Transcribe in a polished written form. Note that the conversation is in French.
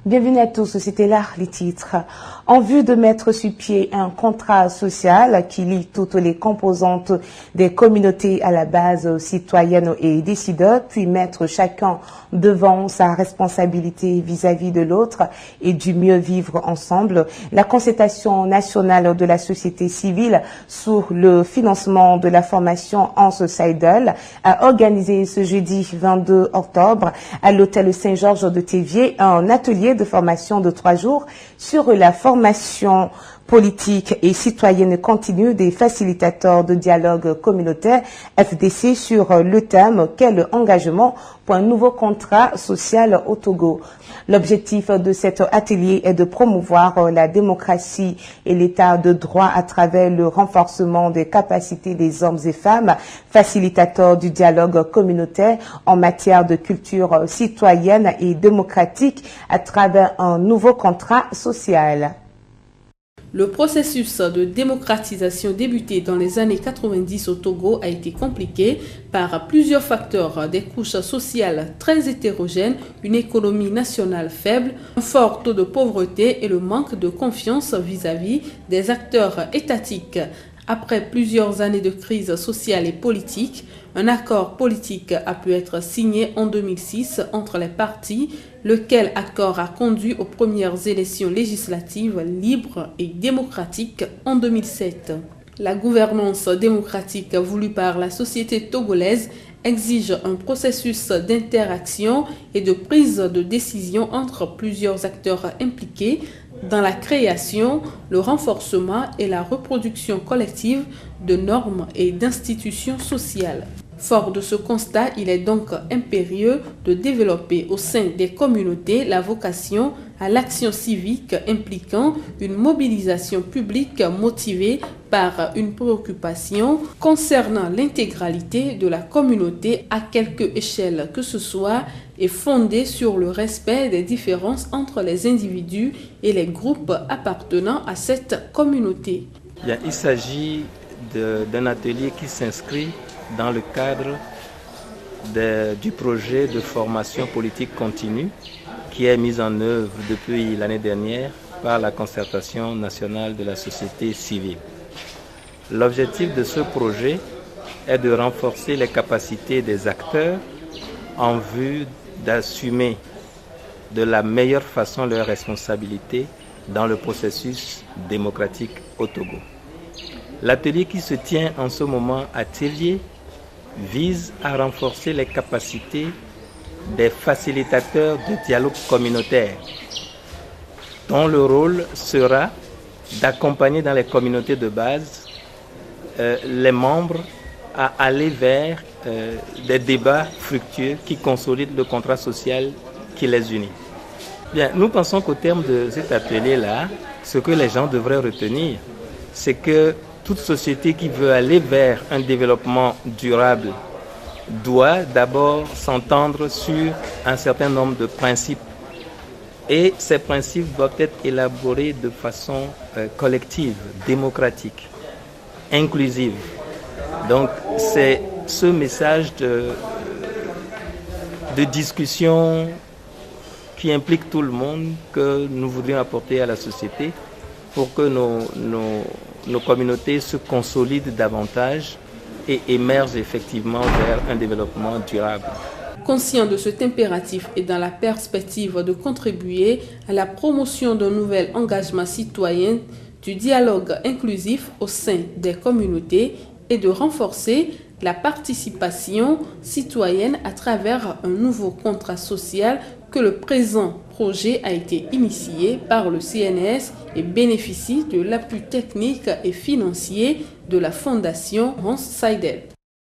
Bienvenue à tous, c'était là les titres. En vue de mettre sur pied un contrat social qui lie toutes les composantes des communautés à la base citoyenne et décideur, puis mettre chacun devant sa responsabilité vis-à-vis de l'autre et du mieux vivre ensemble, la concertation nationale de la société civile sur le financement de la formation Hans Seidel a organisé ce jeudi 22 octobre à l'hôtel Saint-Georges de Théviers un atelier de formation de 3 jours sur la formation politique et citoyenne continue des facilitateurs de dialogue communautaire FDC sur le thème « Quel engagement pour un nouveau contrat social au Togo ?» L'objectif de cet atelier est de promouvoir la démocratie et l'état de droit à travers le renforcement des capacités des hommes et femmes facilitateurs du dialogue communautaire en matière de culture citoyenne et démocratique à travers un nouveau contrat social. Le processus de démocratisation débuté dans les années 90 au Togo a été compliqué par plusieurs facteurs, des couches sociales très hétérogènes, une économie nationale faible, un fort taux de pauvreté et le manque de confiance vis-à-vis des acteurs étatiques. Après plusieurs années de crise sociale et politique, un accord politique a pu être signé en 2006 entre les partis, lequel accord a conduit aux premières élections législatives libres et démocratiques en 2007. La gouvernance démocratique voulue par la société togolaise exige un processus d'interaction et de prise de décision entre plusieurs acteurs impliqués dans la création, le renforcement et la reproduction collective de normes et d'institutions sociales. Fort de ce constat, il est donc impérieux de développer au sein des communautés la vocation à l'action civique impliquant une mobilisation publique motivée par une préoccupation concernant l'intégralité de la communauté à quelque échelle que ce soit et fondée sur le respect des différences entre les individus et les groupes appartenant à cette communauté. Il s'agit d'un atelier qui s'inscrit dans le cadre du projet de formation politique continue qui est mis en œuvre depuis l'année dernière par la concertation nationale de la société civile. L'objectif de ce projet est de renforcer les capacités des acteurs en vue d'assumer de la meilleure façon leurs responsabilités dans le processus démocratique au Togo. L'atelier qui se tient en ce moment à Théviers vise à renforcer les capacités des facilitateurs de dialogue communautaire, dont le rôle sera d'accompagner dans les communautés de base les membres à aller vers des débats fructueux qui consolident le contrat social qui les unit. Bien, nous pensons qu'au terme de cet atelier-là, ce que les gens devraient retenir, c'est que toute société qui veut aller vers un développement durable doit d'abord s'entendre sur un certain nombre de principes. Et ces principes doivent être élaborés de façon collective, démocratique, inclusive. Donc c'est ce message de discussion qui implique tout le monde que nous voudrions apporter à la société pour que nos communautés se consolident davantage et émergent effectivement vers un développement durable. Conscient de cet impératif et dans la perspective de contribuer à la promotion d'un nouvel engagement citoyen, du dialogue inclusif au sein des communautés et de renforcer la participation citoyenne à travers un nouveau contrat social que le présent projet a été initié par le CNRS et bénéficie de l'appui technique et financier de la Fondation Hans Seidel.